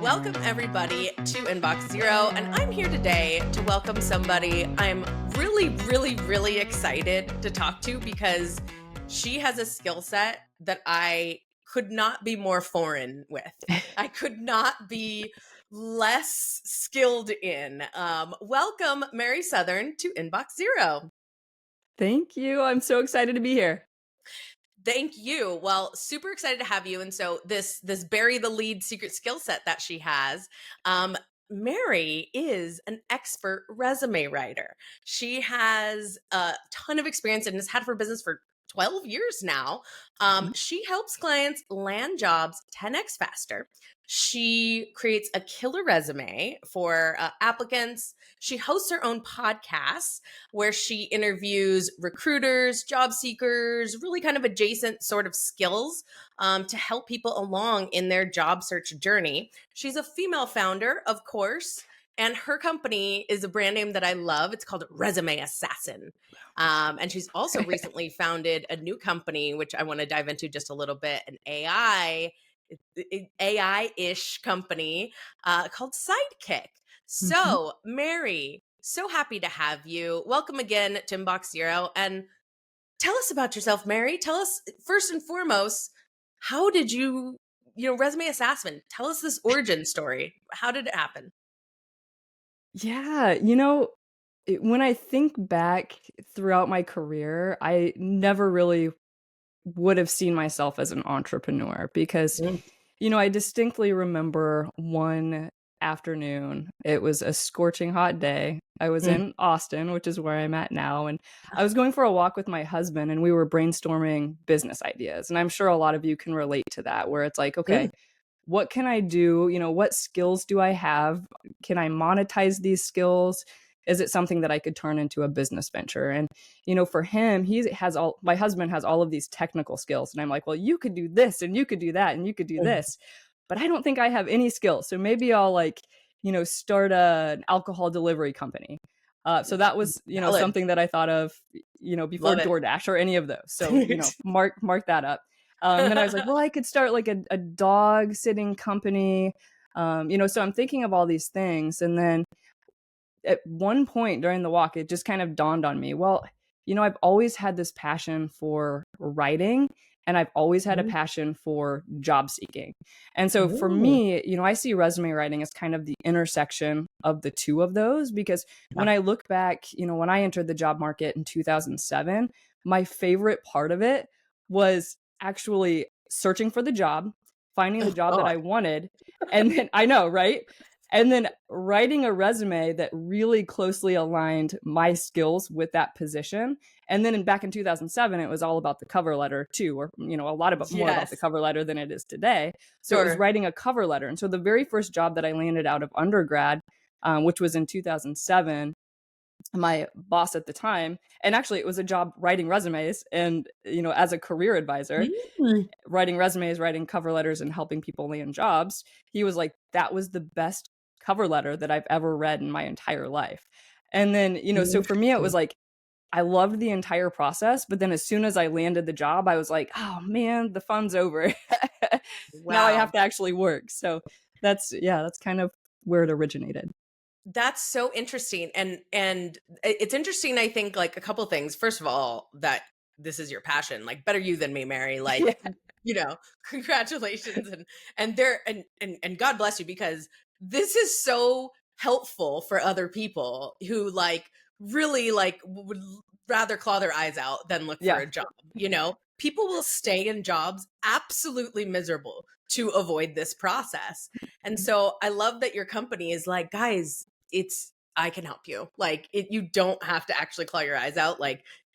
Welcome everybody to Inbox Zero, and I'm here today to welcome somebody I'm really excited to talk to because she has a skill set that I could not be more foreign with. I could not be less skilled in. Welcome, Mary Southern, to Inbox Zero. Thank you. I'm so excited to be here. Thank you. Well, super excited to have you. And so this bury the lead secret skill set that she has, Mary is an expert resume writer. She has a ton of experience and has had her business for 12 years now. She helps clients land jobs 10x faster. She creates a killer resume for applicants. She hosts her own podcasts where she interviews recruiters, job seekers, really kind of adjacent sort of skills to help people along in their job search journey. She's a female founder, of course, and her company is a brand name that I love. It's called Resume Assassin. And she's also recently founded a new company, which I want to dive into just a little bit, an AI-ish company called Sidekick. So, Mary, so happy to have you. Welcome again to Inbox Zero. And tell us about yourself, Mary. Tell us, first and foremost, how did you Resume Assassin, tell us this origin story. How did it happen? Yeah, when I think back throughout my career, I never really would have seen myself as an entrepreneur because, I distinctly remember one afternoon. It was a scorching hot day. I was in Austin, which is where I'm at now, and I was going for a walk with my husband, and we were brainstorming business ideas. And I'm sure a lot of you can relate to that, where it's like, okay, what can I do? What skills do I have? Can I monetize these skills? Is it something that I could turn into a business venture? And, for him, my husband has all of these technical skills. And I'm like, well, you could do this and you could do that and you could do this, but I don't think I have any skills. So maybe I'll start an alcohol delivery company. So that was, something that I thought of, before DoorDash or any of those. So, mark that up. And then I was like, well, I could start like a dog sitting company. So I'm thinking of all these things. And then at one point during the walk, it just kind of dawned on me, well, I've always had this passion for writing, and I've always had a passion for job seeking. And so for me, I see resume writing as kind of the intersection of the two of those, because when I look back, when I entered the job market in 2007, my favorite part of it was actually searching for the job, finding the job that I wanted. And then I know, right? And then writing a resume that really closely aligned my skills with that position. And then back in 2007, it was all about the cover letter too, or, a lot more about the cover letter than it is today. So it was writing a cover letter. And so the very first job that I landed out of undergrad, which was in 2007, my boss at the time, and actually it was a job writing resumes and, as a career advisor, writing resumes, writing cover letters, and helping people land jobs. He was like, that was the best cover letter that I've ever read in my entire life. And then, so for me, it was like, I loved the entire process. But then as soon as I landed the job, I was like, oh man, the fun's over. Now I have to actually work. So that's kind of where it originated. That's so interesting. And it's interesting, I think, like a couple of things. First of all, that this is your passion, like better you than me, Mary. Like, congratulations and God bless you, because this is so helpful for other people who really would rather claw their eyes out than look for a job. People will stay in jobs absolutely miserable to avoid this process. And so I love that your company is like, guys, I can help you. You don't have to actually claw your eyes out.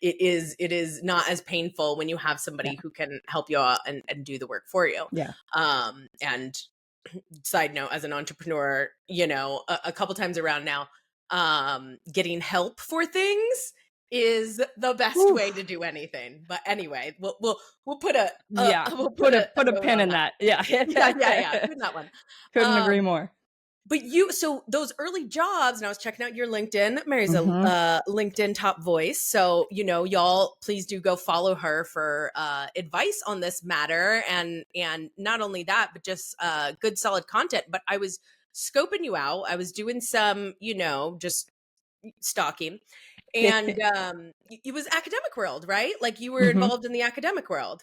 It is not as painful when you have somebody who can help you out and do the work for you. Yeah. And side note, as an entrepreneur, a couple times around now, getting help for things is the best way to do anything. But anyway, we'll put a put a pin in that. Yeah. Yeah. In that one. Couldn't agree more. But so those early jobs, and I was checking out your LinkedIn. Mary's a Mhm. LinkedIn top voice. So, y'all please do go follow her for advice on this matter. And not only that, but just good, solid content. But I was scoping you out. I was doing some, just stalking. And it was academic world, right? Like you were Mhm. involved in the academic world.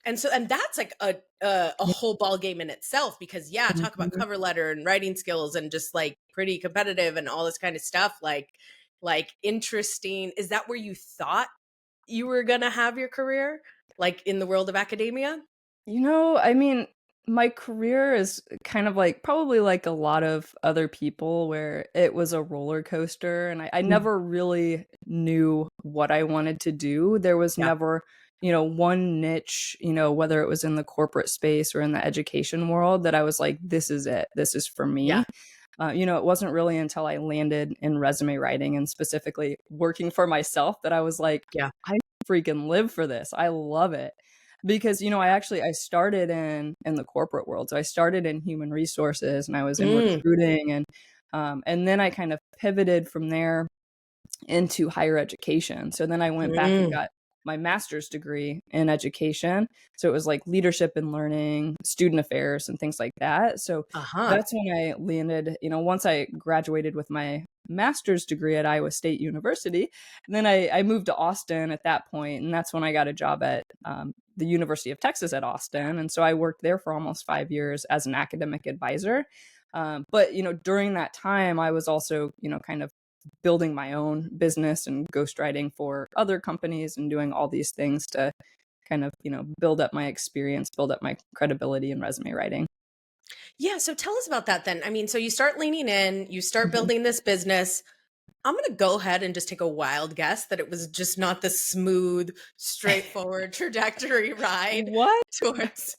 And that's like a Yeah. whole ball game in itself because yeah, talk about Mhm. cover letter and writing skills and just like pretty competitive and all this kind of stuff. Like interesting. Is that where you thought you were gonna have your career? Like in the world of academia? I mean, my career is kind of like probably like a lot of other people where it was a roller coaster and I Mm. never really knew what I wanted to do. There was Yeah. never, one niche, whether it was in the corporate space or in the education world that I was like, this is it. This is for Yeah. me. It wasn't really until I landed in resume writing and specifically working for myself that I was like, Yeah. I freaking live for this. I love it. Because, I started in the corporate world. So I started in human resources and I was in Mm. recruiting and then I kind of pivoted from there into higher education. So then I went back and Mm. got my master's degree in education. So it was like leadership and learning, student affairs, and things like that. So Uh-huh. that's when I landed, once I graduated with my master's degree at Iowa State University. And then I moved to Austin at that point, and that's when I got a job at the University of Texas at Austin. And so I worked there for almost 5 years as an academic advisor. But during that time, I was also, kind of building my own business and ghostwriting for other companies and doing all these things to kind of, build up my experience, build up my credibility in resume writing. Yeah. So tell us about that then. I mean, so you start leaning in, you start Mhm. building this business. I'm going to go ahead and just take a wild guess that it was just not the smooth, straightforward trajectory ride What? towards.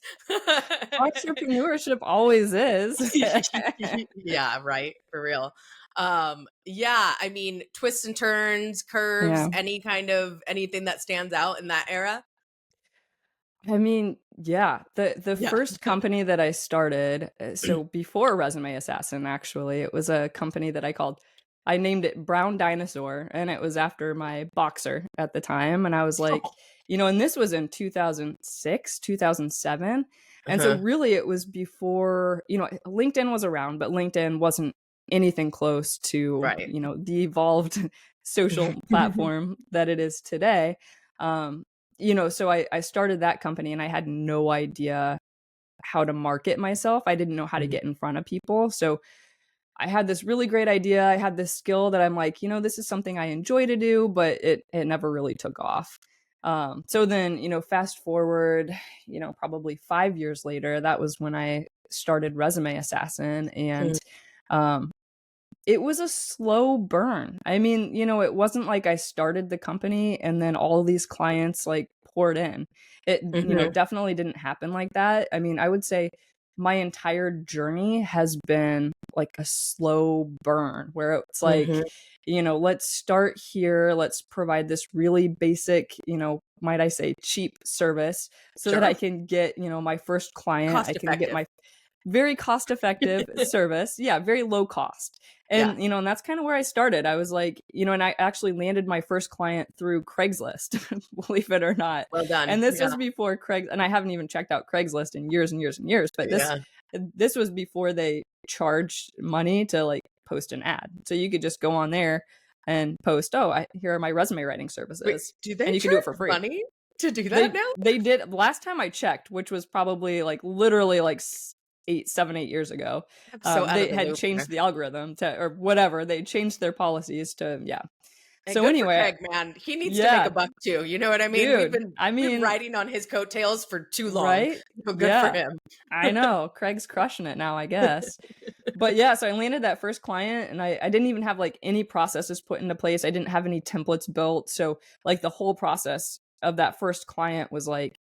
Entrepreneurship always is. Yeah, right. For real. Yeah, I mean, twists and turns, curves, Yeah. anything that stands out in that era. I mean, yeah, the Yeah. first company that I started, so before Resume Assassin, actually, it was a company that I named it Brown Dinosaur, and it was after my boxer at the time. And I was like, and this was in 2006, 2007. And so Uh-huh. really it was before, LinkedIn was around, but LinkedIn wasn't anything close to, Right. the evolved social platform that it is today. Um, so I started that company and I had no idea how to market myself. I didn't know how to Mm. get in front of people. So I had this really great idea. I had this skill that I'm like, this is something I enjoy to do, but it never really took off. So then, fast forward, probably 5 years later, that was when I started Resume Assassin. And Mm. um, it was a slow burn. I mean, it wasn't like I started the company and then all these clients like poured in. It, Mhm. definitely didn't happen like that. I mean, I would say my entire journey has been like a slow burn where it's like, Mhm. let's start here. Let's provide this really basic, might I say, cheap service so that I Sure. can get, my first client. I Cost can get effective. my very cost effective service. Yeah, very low cost. Yeah. And that's kind of where I started. I was like, and I actually landed my first client through Craigslist, believe it or not. Well done. And this Yeah. was before and I haven't even checked out Craigslist in years and years and years, but this Yeah. this was before they charged money to like post an ad. So you could just go on there and post, "Oh, here are my resume writing Wait, services." do they And you could do it charge for free. money to do that They now? they did last time I checked, which was probably, like, literally, like, 8 7, 8 years ago, I'm so out of they the had loop here. changed the algorithm to or whatever, they changed their policies to yeah. And So good for anyway Craig, man. He needs to make a yeah, buck too. You know what I mean? We've dude, been I we've been mean riding on his coattails for too long. right? So good for Yeah, him. I know, Craig's crushing it now, I guess. But yeah, so I landed that first client and I didn't even have, like, any processes put into place, I didn't have any templates built, so, like, the whole process of that first client was, like,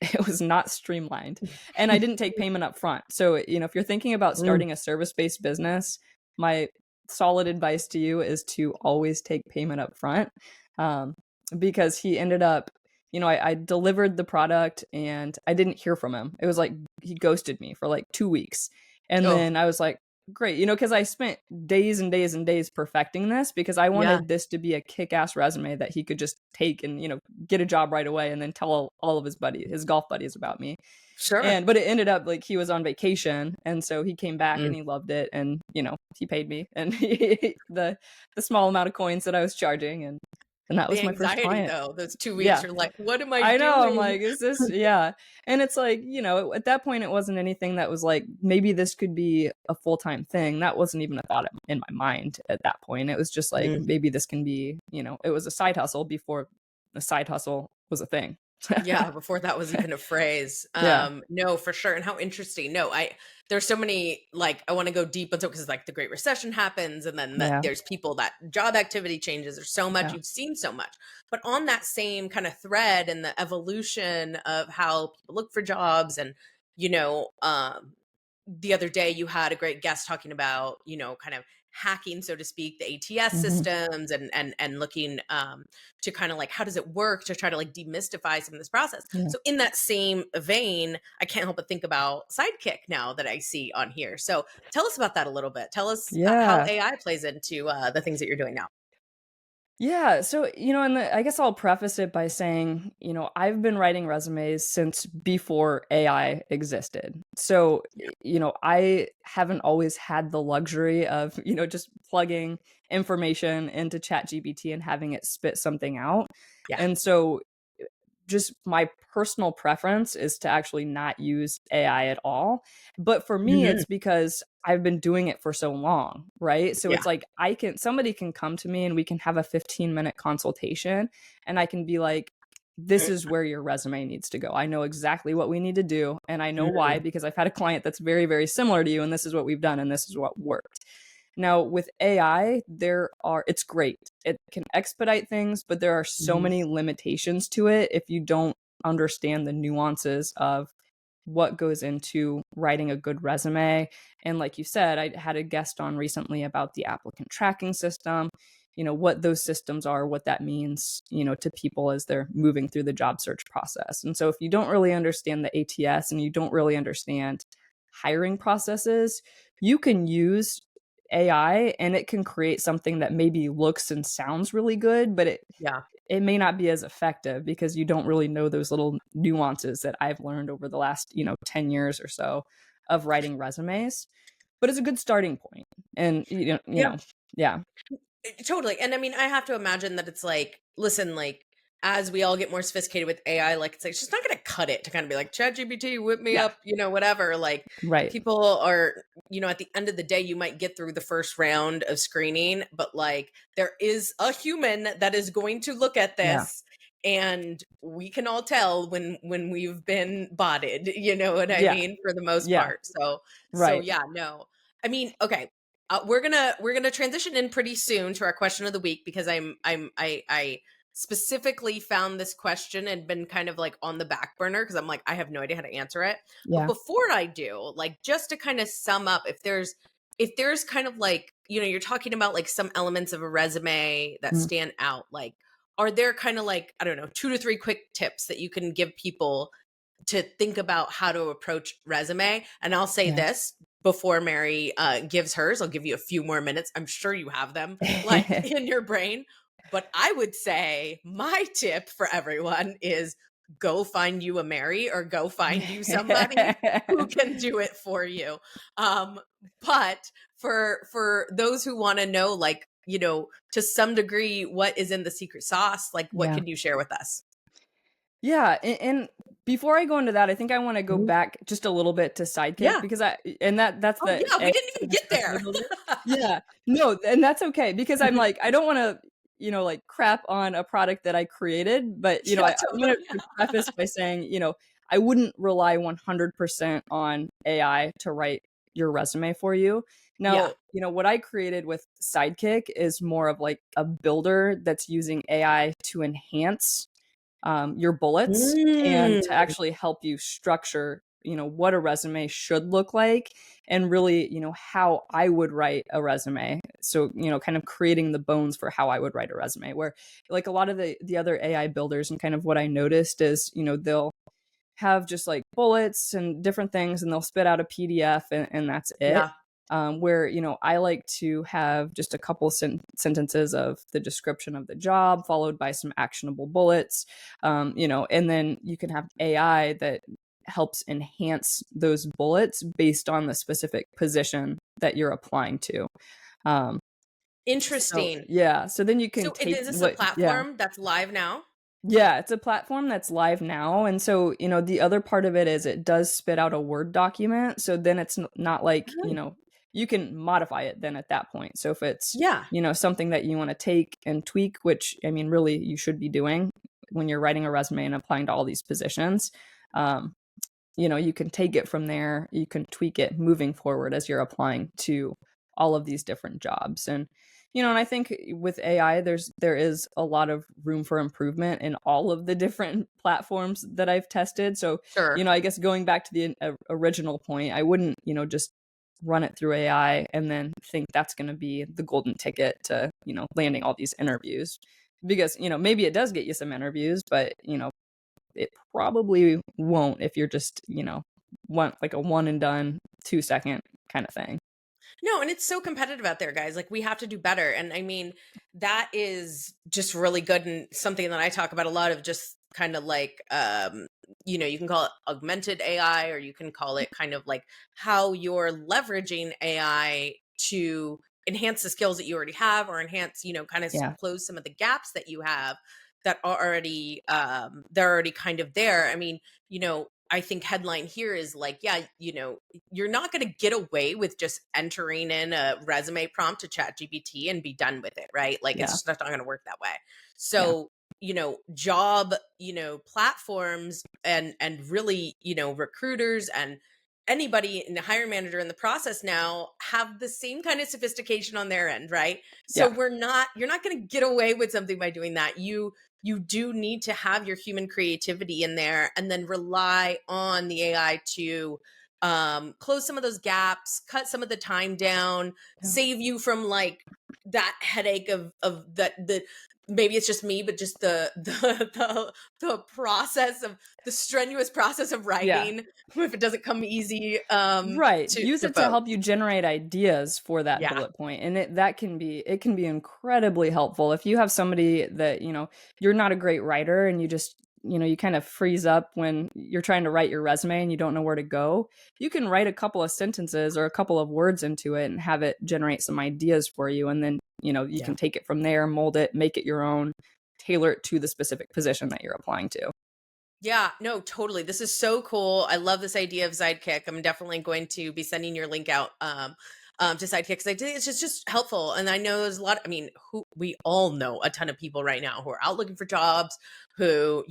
it was not streamlined, and I didn't take payment up front. So, if you're thinking about Mm. starting a service-based business, my solid advice to you is to always take payment up front, um, because he ended up I delivered the product and I didn't hear from him. It was like he ghosted me for, like, 2 weeks, and Oh, then I was like, great, you know, because I spent days and days and days perfecting this because I Yeah, wanted this to be a kick-ass resume that he could just take and, you know, get a job right away and then tell all of his golf buddies about me. sure. And but it ended up like he was on vacation, and so he came back Mm. and he loved it, and you know he paid me and the small amount of coins that I was charging, and that The was my first anxiety client. though, those 2 weeks, Yeah, you're like, "What am I I know. I'm doing?" like, is this? Yeah, and it's like you know at that point it wasn't anything that was like maybe this could be a full-time thing. That wasn't even a thought in my mind at that point. It was just like Mm. maybe this can be you know it was a side hustle before the side hustle was a thing. Yeah, before that was even a phrase. Yeah, No, for sure. And how interesting. No, there's so many like I want to go deep into because like the Great Recession happens, and then yeah, there's people that job activity changes. There's so much yeah. you've seen so much, but on that same kind of thread and the evolution of how people look for jobs, and you know, the other day you had a great guest talking about kind of hacking, so to speak, the ATS Hmm. systems, and looking to kind of like how does it work to try to like demystify some of this process. Yeah. So in that same vein, I can't help but think about Sidekick now that I see on here. So tell us about that a little bit. Tell us how Yeah. AI plays into the things that you're doing now. Yeah. So, you know, and I guess I'll preface it by saying, you know, I've been writing resumes since before AI existed. So, Yeah. you know, I haven't always had the luxury of, you know, just plugging information into ChatGPT and having it spit something out. Yeah. And so just my personal preference is to actually not use AI at all. But for me, Hmm. it's because I've been doing it for so long, right? So Yeah. it's like somebody can come to me and we can have a 15-minute consultation and I can be like, this is where your resume needs to go. I know exactly what we need to do. And I know why, Mm. because I've had a client that's very, very similar to you, and this is what we've done, and this is what worked. Now, with AI, it's great. It can expedite things, but there are so Mhm. many limitations to it if you don't understand the nuances of what goes into writing a good resume. And like you said, I had a guest on recently about the applicant tracking system, you know, what those systems are, what that means, you know, to people as they're moving through the job search process. And so if you don't really understand the ATS and you don't really understand hiring processes, you can use AI and it can create something that maybe looks and sounds really good, but Yeah. it may not be as effective because you don't really know those little nuances that I've learned over the last, you know, 10 years or so of writing resumes. But it's a good starting point. And Yeah. yeah. Totally. And I mean, I have to imagine that it's like, listen, like, as we all get more sophisticated with AI, like, it's like, she's not going to cut it to kind of be like, Chat GPT, whip me Yeah. up, whatever. Like, Right. people are, at the end of the day, you might get through the first round of screening, but like, there is a human that is going to look at Yeah. this. And we can all tell when we've been botted, you know what I Yeah. mean, for the most Yeah. part. So Right. yeah, no. I mean, okay, we're gonna transition in pretty soon to our question of the week because I specifically found this question and been kind of like on the back burner because I'm like I have no idea how to answer it. But Yeah. before I do, like just to kind of sum up, if there's kind of like you're talking about like some elements of a resume that Mm. stand out, like are there kind of like I don't know 2 to 3 quick tips that you can give people to think about how to approach resume. And I'll say Yeah. this before Mary gives hers. I'll give you a few more minutes. I'm sure you have them like in your brain. But I would say my tip for everyone is go find you a Mary or go find you somebody who can do it for you. Um, but for those who want to know, like, to some degree, what is in the secret sauce, like what Yeah. can you share with us? Yeah, and before I go into that, I think I wanna go Mhm. back just a little bit to Sidekick Yeah. because that's Oh, the yeah, we AI didn't even get there. aspect of it. Yeah. No, and that's okay because I'm like, I don't wanna, you know, like, crap on a product that I created, but, you know, Yeah, I wanna totally. preface by saying, you know, I wouldn't rely 100% on AI to write your resume for you. Yeah. Now, you know, what I created with Sidekick is more of, like, a builder that's using AI to enhance your bullets and Mm. to actually help you structure, you know, what a resume should look like and really, you know, how I would write a resume. So, you know, kind of creating the bones for how I would write a resume where like a lot of the other AI builders and kind of what I noticed is, you know, they'll have just like bullets and different things and they'll spit out a PDF and that's it. Yeah. where, I like to have just a couple sentences of the description of the job, followed by some actionable bullets, and then you can have AI that helps enhance those bullets based on the specific position that you're applying to. Um, so Interesting. yeah, so then you can So take is this a what, yeah. platform that's live now? Yeah, it's a platform that's live now, and so, the other part of it is it does spit out a Word document, so then it's not like, Mhm. you can modify it then at that point. So if it's, Yeah. something that you wanna take and tweak, which, I mean, really you should be doing when you're writing a resume and applying to all these positions, um, you can take it from there, you can tweak it moving forward as you're applying to all of these different jobs. And I think with AI, there is a lot of room for improvement in all of the different platforms that I've tested. So, Sure. I guess going back to the original point, I wouldn't, just run it through AI and then think that's going to be the golden ticket to, landing all these interviews. Because, maybe it does get you some interviews, but, it probably won't if you're just, want like a one and done 2-second kind of thing. No, and it's so competitive out there, guys. Like we have to do better. And I mean, that is just really good and something that I talk about a lot of just kind of like you can call it augmented AI or you can call it kind of like how you're leveraging AI to enhance the skills that you already have or enhance, kind of Yeah. close some of the gaps that you have that are already they're already kind of there. I mean, I think headline here is like, yeah, you're not going to get away with just entering in a resume prompt to chat gpt and be done with it, right? Like it's Yeah. just not going to work that way. Yeah. So job platforms and really recruiters and anybody in the hiring manager in the process now have the same kind of sophistication on their end, right? So Yeah. you're not going to get away with something by doing that. You do need to have your human creativity in there and then rely on the AI to close some of those gaps, cut some of the time down, Yeah. save you from like that headache of that the maybe it's just me, but just the process of the strenuous process of Yeah. writing if it doesn't come easy Right. Use to it to help folks. you generate ideas for that Yeah. bullet point, and it can be incredibly helpful if you have somebody that, you're not a great writer and you just, you kind of freeze up when you're trying to write your resume and you don't know where to go. You can write a couple of sentences or a couple of words into it and have it generate some ideas for you, and then, you Yeah. can take it from there, mold it, make it your own, tailor it to the specific position that you're applying to. Yeah, no, totally. This is so cool. I love this idea of Sidekick. I'm definitely going to be sending your link out to Sidekick because I think it's just helpful. And I know there's a lot. I mean, who we all know a ton of people right now who are out looking for jobs, who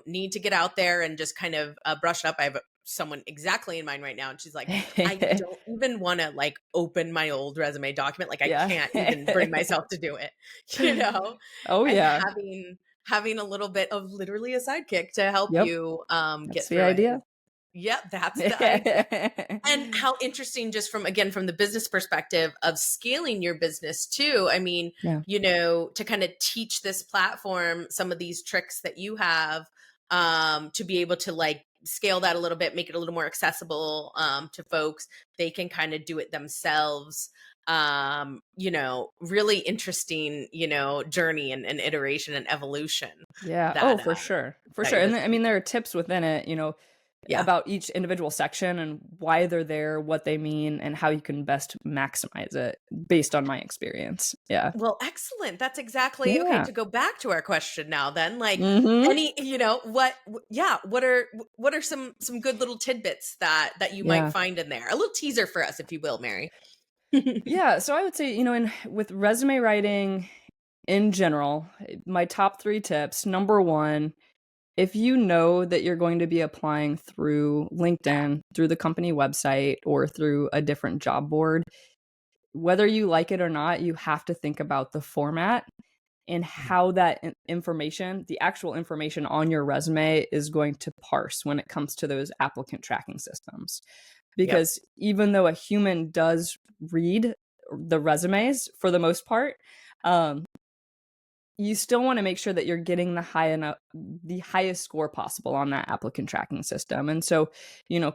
need to get out there and just kind of brush up. I have someone exactly in mind right now, and she's like, I don't even want to like open my old resume document. Like I Yeah. can't even bring myself to do it, you know. Oh, And yeah. having a little bit of literally a sidekick to help Yep. you That's get the through it. idea. Yep, that's the idea. And how interesting just from again from the business perspective of scaling your business too. I mean, Yeah. to kind of teach this platform some of these tricks that you have to be able to like scale that a little bit, make it a little more accessible to folks. They can kind of do it themselves. Really interesting, journey and iteration and evolution Yeah. Oh, that for sure. For that sure. your And then, business I is mean, there on. are tips within it, Yeah. about each individual section and why they're there, what they mean, and how you can best maximize it based on my experience. Yeah. Well, excellent. That's exactly okay, Yeah. to go back to our question now then, like Mhm. any, yeah, what are some good little tidbits that you might Yeah. find in there? A little teaser for us, if you will, Mary. Yeah, so I would say, in with resume writing in general, my top 3 tips. Number 1, if you know that you're going to be applying through Yeah. LinkedIn, through the company website, or through a different job board, whether you like it or not, you have to think about the format and Mhm. how that information, the actual information on your resume, is going to parse when it comes to those applicant tracking systems. Yep. Because even though a human does read the resumes for the most part, um, you still wanna make sure that you're getting the highest score possible on that applicant tracking system, and so,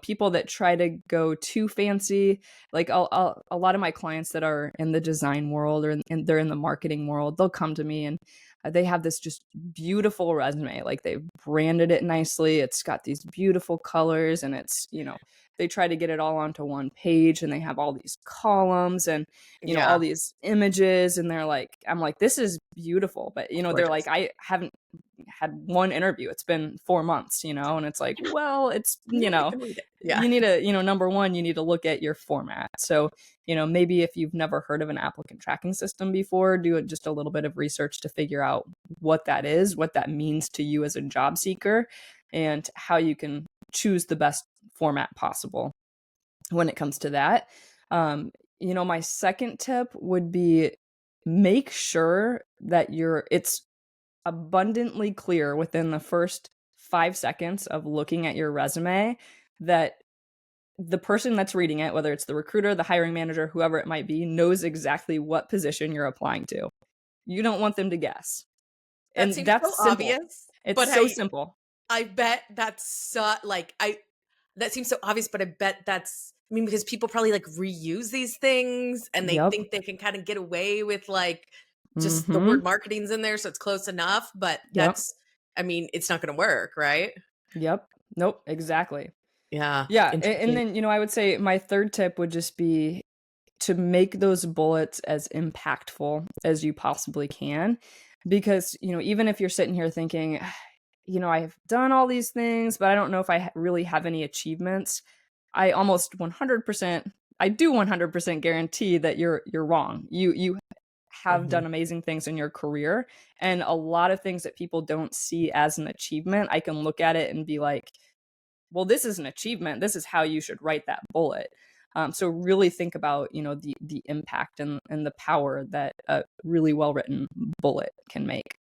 people that try to go too fancy, like, a lot of my clients that are in the design world or they're in the marketing world, they'll come to me and, they have this just beautiful resume, like, they've branded it nicely, it's got these beautiful colors, and they try to get it all onto one page, and they have all these columns and all Yeah, these images, and I'm like, "This is beautiful," but, it's they're like, gorgeous. "I haven't had one interview. It's been 4 months," and it's like, "Well, No, you can read it. Yeah. you need to, number 1, you need to look at your format." So, maybe if you've never heard of an applicant tracking system before, do just a little bit of research to figure out what that is, what that means to you as a job seeker, and how you can choose the best format possible when it comes to that. Um, my second tip would be make sure that it's abundantly clear within the first 5 seconds of looking at your resume that the person that's reading it, whether it's the recruiter, the hiring manager, whoever it might be, knows exactly what position you're applying to. You don't want them to guess. That And seems so that's simple. obvious, It's but so simple. I bet that's like I that seems so obvious, but I bet that's I mean, because people probably like reuse these things and they Yep. think they can kind of get away with like just the word Mhm. marketing's in there, so it's close enough, but Yep. I mean, it's not gonna work, right? Yep. Nope, exactly. Yeah, Yeah, and interesting. then, I would say my 3rd tip would just be to make those bullets as impactful as you possibly can, because, even if you're sitting here thinking, I've done all these things, but I don't know if really have any achievements." I almost 100% I do 100% guarantee that you're wrong. You have Mhm. done amazing things in your career, and a lot of things that people don't see as an achievement, I can look at it and be like, well, this is an achievement. This is how you should write that bullet. So really think about, the impact and the power that a really well written bullet can make.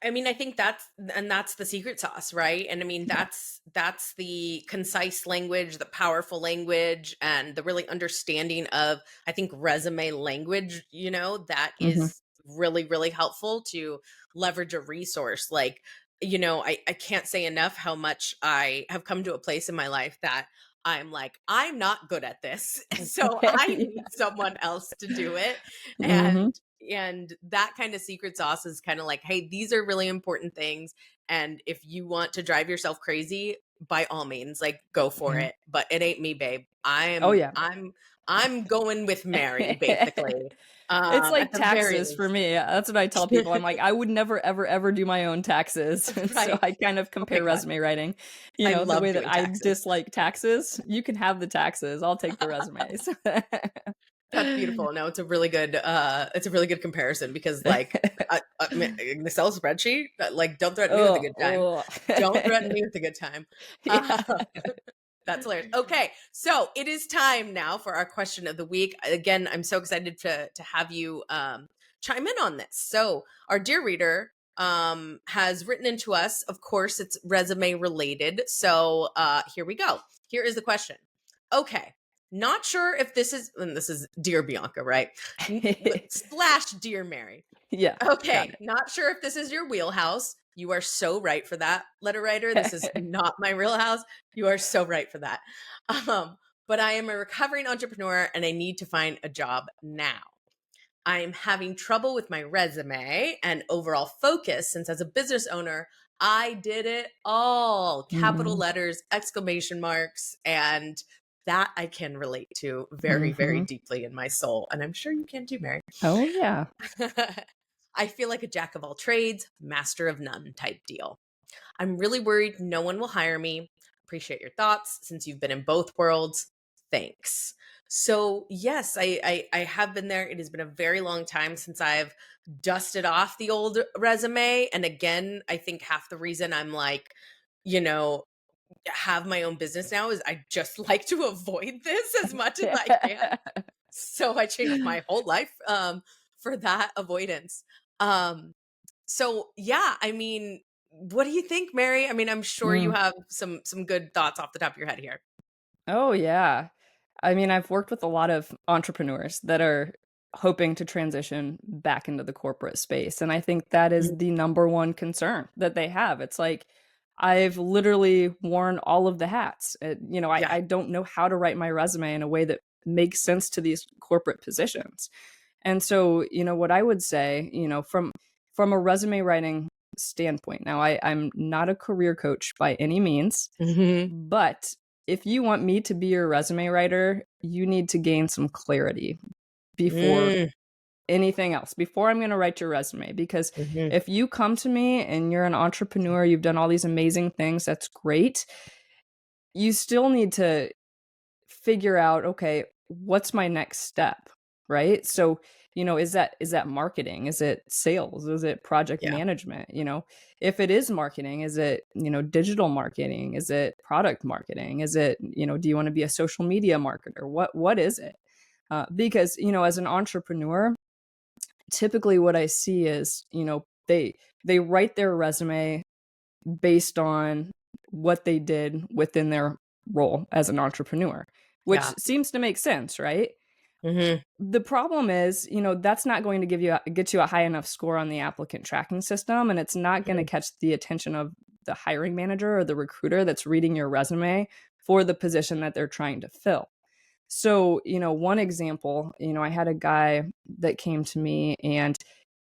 I mean, I think that's the secret sauce, right? And I mean, Yeah. that's the concise language, the powerful language, and the really understanding of, I think, resume language, that Hmm. is really, really helpful to leverage a resource. Like, I can't say enough how much I have come to a place in my life that I'm like, I'm not good at this. So I need someone else to do it. Hmm. And that kind of secret sauce is kind of like, hey, these are really important things, and if you want to drive yourself crazy, by all means, like, go for Yeah. it, but it ain't me, babe. Oh yeah. I'm going with Mary, basically, It's at like the very taxes for least. me. That's what I tell people. I'm like, I would never, ever, ever do my own taxes. And so Right. I kind of Oh my compare god, resume writing. I The love way that doing I taxes. dislike taxes, you can have the taxes. I'll take the resumes. That's beautiful. No, it's a really good comparison, because like, an Excel spreadsheet, like, don't threaten me with a Oh, good time. oh. Don't threaten me with a good time. Yeah. That's hilarious. Okay, so it is time now for our question of the week. Again, I'm so excited to have you chime in on this. So, our dear reader has written into us. Of course, it's resume related. So, here we go. Here is the question. Okay, not sure if this is, and this is dear Bianca, right? Slash dear Mary. Yeah, got Okay, not sure if this is your wheelhouse. You are so right for that, letter writer. This is it. not my wheelhouse. You are so right for that. Um, but I am a recovering entrepreneur and I need to find a job now. I'm having trouble with my resume and overall focus since, as a business owner, I did it all, capital Mhm, letters, exclamation marks, and that I can relate to very, very mhm. deeply in my soul. And I'm sure you can too, Mary. Oh, yeah. I feel like a jack of all trades, master of none type deal. I'm really worried no one will hire me. Appreciate your thoughts since you've been in both worlds. Thanks. So yes, I have been there. It has been a very long time since I've dusted off the old resume. And again, I think half the reason I'm like, you know, have my own business now is I just like to avoid this as much as I can. So I changed my whole life for that avoidance. Um, so yeah, I mean, what do you think, Mary? I mean, I'm sure you Mm. have some good thoughts off the top of your head here. Oh, yeah. I mean, I've worked with a lot of entrepreneurs that are hoping to transition back into the corporate space. And I think that is Mhm. the number one concern that they have. It's like, I've literally worn all of the hats. Yeah. I don't know how to write my resume in a way that makes sense to these corporate positions. And so, what I would say, from a resume writing standpoint, now I'm not a career coach by any means, Mhm. but if you want me to be your resume writer, you need to gain some clarity before Mm. anything else, before I'm going to write your resume. Because Mhm. if you come to me and you're an entrepreneur, you've done all these amazing things, that's great. You still need to figure out, okay, what's my next step, right? So, is that marketing? Is it sales? Is it project Yeah. management? If it is marketing, is it, digital marketing? Is it product marketing? Is it, do you want to be a social media marketer? What is it? Because, as an entrepreneur, typically what I see is, they write their resume based on what they did within their role as an entrepreneur, which Yeah. seems to make sense, right? Mhm. The problem is, that's not going to get you a high enough score on the applicant tracking system, and it's not going to Mhm. catch the attention of the hiring manager or the recruiter that's reading your resume for the position that they're trying to fill. So, one example, I had a guy that came to me and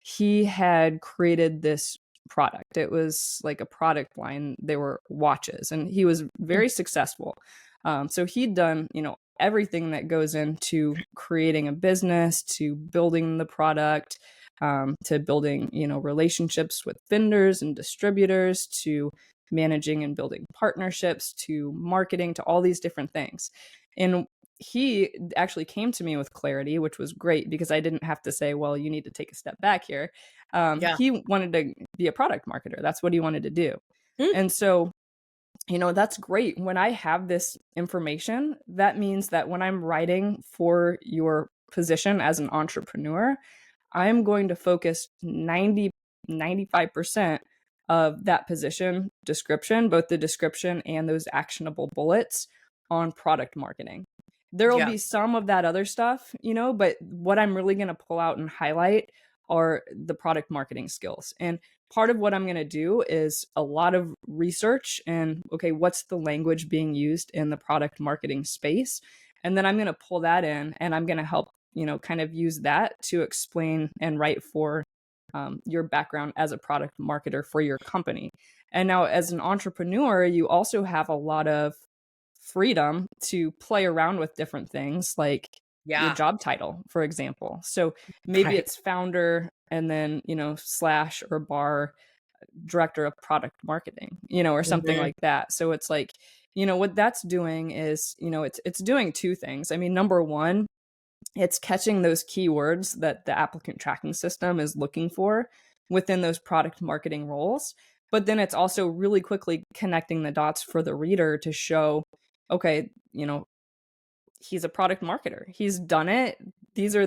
he had created this product. It was like a product line. They were watches and he was Mm. very successful. So he'd done, everything that goes into creating a business, to building the product, to building, relationships with vendors and distributors, to managing and building partnerships, to marketing, to all these different things. And he actually came to me with clarity, which was great because I didn't have to say, well, you need to take a step back here. Yeah. He wanted to be a product marketer. That's what he wanted to do. Mm. And so, that's great. When I have this information, that means that when I'm writing for your position as an entrepreneur, I'm going to focus 95% of that position description, both the description and those actionable bullets, on product marketing. There will Yeah. be some of that other stuff, but what I'm really going to pull out and highlight are the product marketing skills. And part of what I'm going to do is a lot of research and, okay, what's the language being used in the product marketing space? And then I'm going to pull that in and I'm going to help, kind of use that to explain and write for your background as a product marketer for your company. And now, as an entrepreneur, you also have a lot of freedom to play around with different things like your Yeah. job title, for example. So maybe Right. it's founder and then, slash or bar director of product marketing, or something Mhm. like that. So it's like, what that's doing is, it's doing two things. I mean, number one, it's catching those keywords that the applicant tracking system is looking for within those product marketing roles. But then it's also really quickly connecting the dots for the reader to show, okay, he's a product marketer. He's done it. These are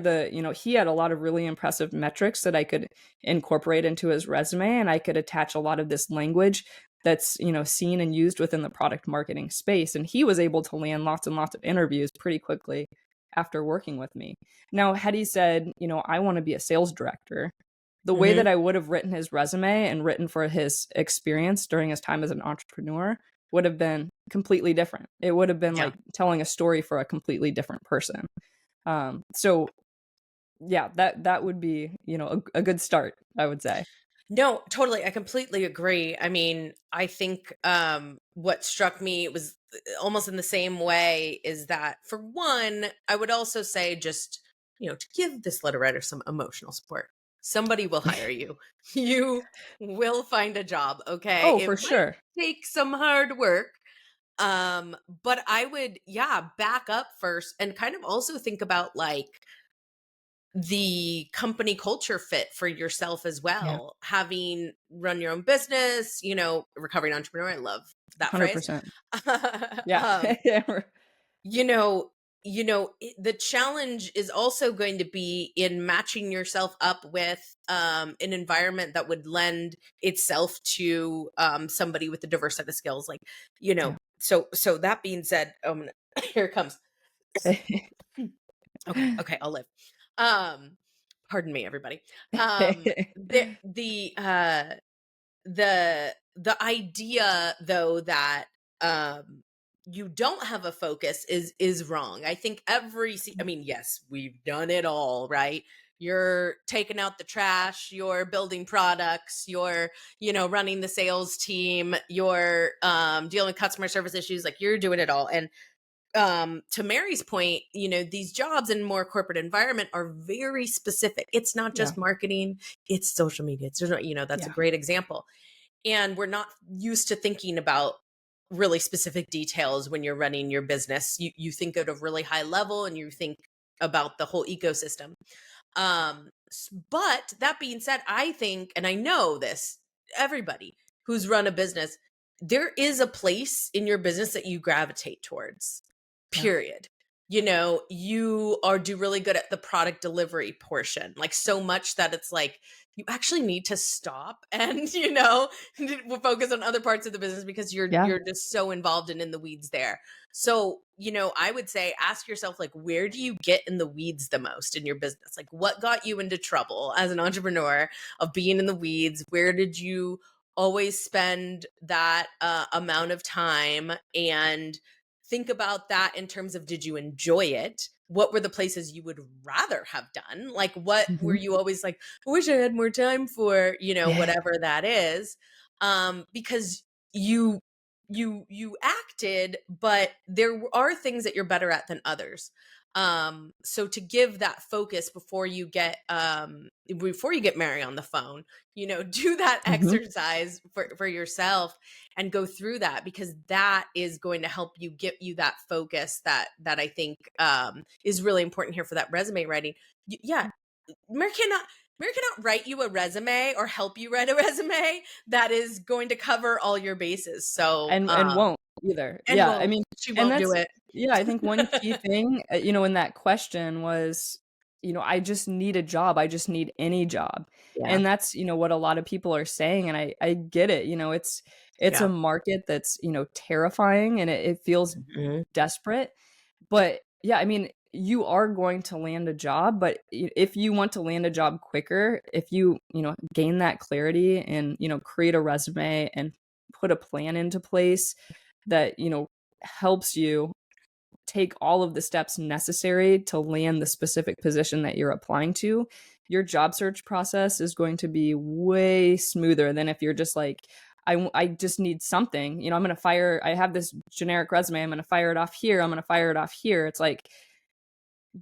he had a lot of really impressive metrics that I could incorporate into his resume, and I could attach a lot of this language that's, seen and used within the product marketing space. And he was able to land lots and lots of interviews pretty quickly after working with me. Now, had he said, I want to be a sales director, the way Mhm. that I would have written his resume and written for his experience during his time as an entrepreneur would have been completely different. It would have been Yeah. like telling a story for a completely different person. So yeah, that would be, a good start, I would say. No, totally. I completely agree. I mean, I think what struck me was almost in the same way is that for one, I would also say just, to give this letter writer some emotional support. Somebody will hire you. You will find a job, okay? Oh, It for might sure. take some hard work. But I would, yeah, back up first and kind of also think about like the company culture fit for yourself as Yeah, well. Having run your own business, recovering entrepreneur, I love that phrase. 100%. Yeah. um, Yeah. you know, the challenge is also going to be in matching yourself up with an environment that would lend itself to somebody with a diverse set of skills. Like, Yeah. so that being said, here it comes. Okay, okay, I'll live. Um, pardon me, everybody. The the idea though that you don't have a focus is wrong. I think I mean, yes, we've done it all, right? You're taking out the trash, you're building products, you're, running the sales team, you're dealing with customer service issues, like you're doing it all. And to Mary's point, these jobs in more corporate environment are very specific. It's not Yeah, just marketing, it's social media. It's, that's a yeah, great example. And we're not used to thinking about really specific details when you're running your business. You think at a really high level and you think about the whole ecosystem. But that being said, I think, and I know this, everybody who's run a business, there is a place in your business that you gravitate towards, yeah. period. You do really good at the product delivery portion, like so much that it's like you actually need to stop and, focus on other parts of the business because you're Yeah. you're just so involved and in the weeds there. So, I would say ask yourself, like, where do you get in the weeds the most in your business? Like, what got you into trouble as an entrepreneur of being in the weeds? Where did you always spend that amount of time? And think about that in terms of, did you enjoy it? What were the places you would rather have done? Like, what were Mhm. you always like, I wish I had more time for, Yeah. whatever that is? Because you acted, but there are things that you're better at than others. So to give that focus before you get Mary on the phone, do that Mhm. exercise for yourself and go through that, because that is going to help you get you that focus that I think is really important here for that resume writing. Yeah, Mary cannot Mary cannot write you a resume or help you write a resume that is going to cover all your bases. So, And won't either. and Yeah, I won't. mean, She and won't do that's it. yeah, I think one key thing, in that question was, I just need a job, I just need any job. Yeah. And that's, what a lot of people are saying, and I get it, it's a Yeah. market that's, terrifying, and it feels Mhm. desperate. But yeah, I mean, you are going to land a job, but if you want to land a job quicker, if you, gain that clarity and, create a resume and put a plan into place that, helps you take all of the steps necessary to land the specific position that you're applying to, your job search process is going to be way smoother than if you're just like, I just need something. I have this generic resume. I'm going to fire it off here. I'm going to fire it off here. It's like,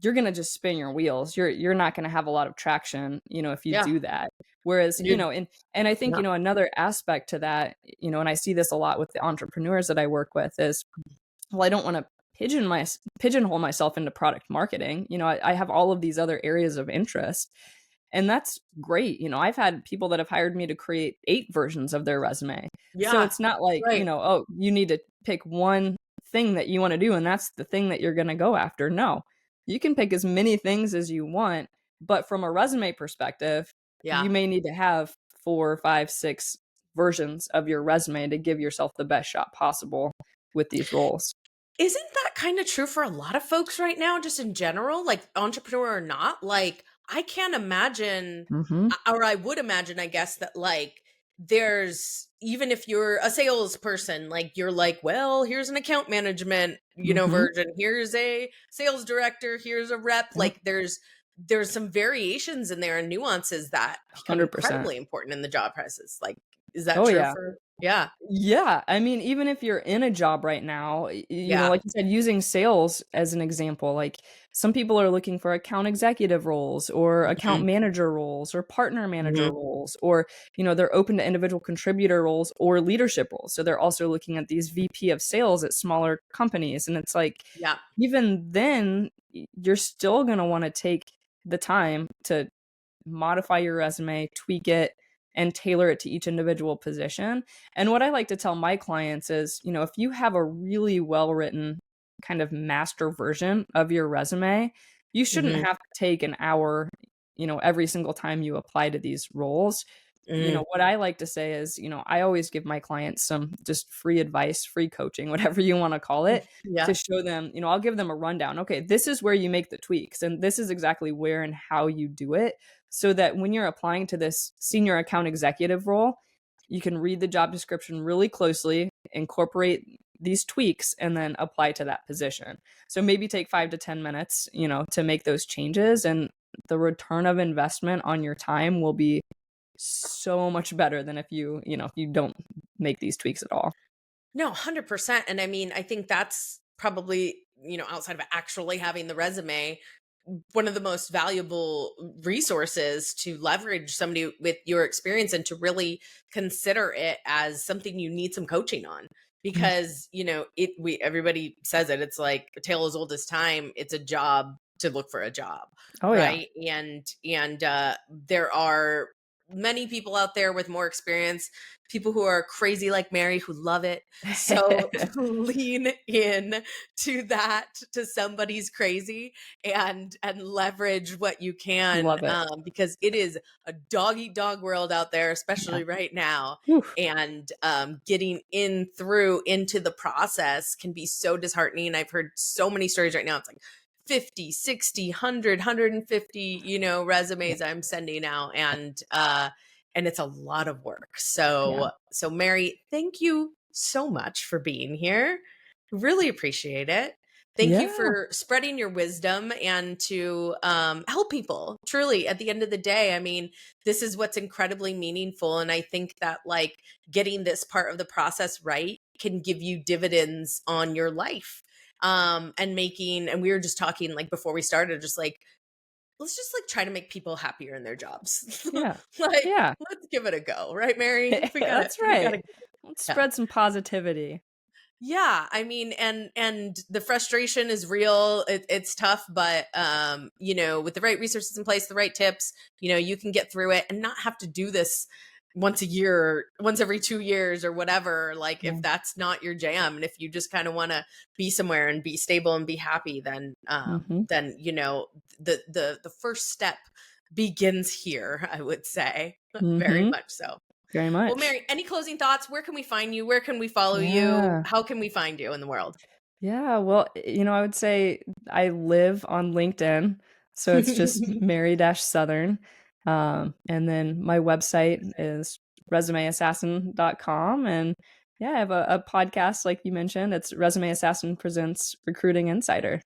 you're going to just spin your wheels. You're not going to have a lot of traction, if you Yeah. do that. Whereas, You and I think, yeah. another aspect to that, and I see this a lot with the entrepreneurs that I work with is, well, I don't want to pigeonhole myself into product marketing. I have all of these other areas of interest, and that's great. I've had people that have hired me to create 8 versions of their resume. So Yeah. it's not like, Right. oh, you need to pick one thing that you want to do and that's the thing that you're going to go after. No. You can pick as many things as you want, but from a resume perspective, Yeah. you may need to have 4, 5, 6 versions of your resume to give yourself the best shot possible with these roles. Isn't that kind of true for a lot of folks right now, just in general, like entrepreneur or not? Like, I can't imagine, Mhm. or I would imagine, I guess, that like there's, even if you're a salesperson, like you're like, well, here's an account management, Mhm. version. Here's a sales director. Here's a rep. Yep. Like there's some variations in there and nuances that become 100%. incredibly important in the job prices. Like, is that Oh, true yeah. for? Yeah. Yeah, I mean, even if you're in a job right now, Yeah. like you said, using sales as an example, like some people are looking for account executive roles or account Mhm. manager roles or partner manager Mhm. roles, or, they're open to individual contributor roles or leadership roles. So they're also looking at these VP of sales at smaller companies. And it's like, Yeah. even then, you're still going to want to take the time to modify your resume, tweak it, and tailor it to each individual position. And what I like to tell my clients is, if you have a really well written kind of master version of your resume, you shouldn't Mhm. have to take an hour, every single time you apply to these roles. Mm, what I like to say is, I always give my clients some just free advice, free coaching, whatever you wanna call it, yeah. to show them, I'll give them a rundown. Okay, this is where you make the tweaks, and this is exactly where and how you do it, so that when you're applying to this senior account executive role, you can read the job description really closely, incorporate these tweaks, and then apply to that position. So maybe take 5 to 10 minutes, to make those changes, and the return of investment on your time will be so much better than if you don't make these tweaks at all. No, 100%. And I mean, I think that's probably, outside of actually having the resume, one of the most valuable resources to leverage somebody with your experience and to really consider it as something you need some coaching on. Mm. Because, everybody says it, it's like a tale as old as time. It's a job to look for a job, Oh, yeah. right? And there are many people out there with more experience, people who are crazy like Mary who love it. So lean in to that, to somebody's crazy, and leverage what you can, Love it. because it is a dog eat dog world out there, Yeah. especially right now. Oof. And getting in through into the process can be so disheartening. I've heard so many stories right now. It's like 50, 60, 100, 150, Yeah. resumes I'm sending out, and it's a lot of work. Yeah. So Mary, thank you so much for being here. Really appreciate it. Thank you Yeah. for spreading your wisdom and to help people. Truly, at the end of the day, I mean, this is what's incredibly meaningful. And I think that, like, getting this part of the process right can give you dividends on your life. And we were just talking, like, before we started, just like, let's just, like, try to make people happier in their jobs. Yeah. Like, Yeah. let's give it a go, right, Mary? That's We right. gotta, Let's yeah. spread some positivity. Yeah, I mean, and the frustration is real. It's tough, but with the right resources in place, the right tips, you can get through it and not have to do this once a year, or once every 2 years, or whatever. Like, Yeah. if that's not your jam, and if you just kind of want to be somewhere and be stable and be happy, then Mhm. the first step begins here, I would say. Very Mhm. much so. Very Well, much. Mary, any closing thoughts? Where can we find you? Where can we follow you? Yeah. How can we find you in the world? Yeah, well, I would say I live on LinkedIn, so it's just Mary-Southern, and then my website is resumeassassin.com, and yeah, I have a podcast like you mentioned. It's Resume Assassin presents Recruiting Insider.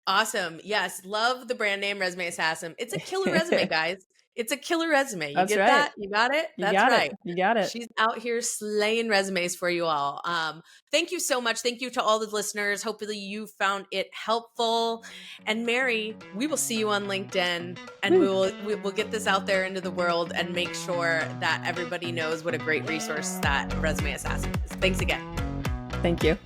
Awesome. Yes. Love the brand name Resume Assassin. It's a killer resume, guys. It's a killer resume. You That's get right. that? You got it? You That's got it. right. You got it. She's out here slaying resumes for you all. Thank you so much. Thank you to all the listeners. Hopefully you found it helpful. And Mary, we will see you on LinkedIn, and Woo. we will get this out there into the world and make sure that everybody knows what a great resource that Resume Assassin is. Thanks again. Thank you.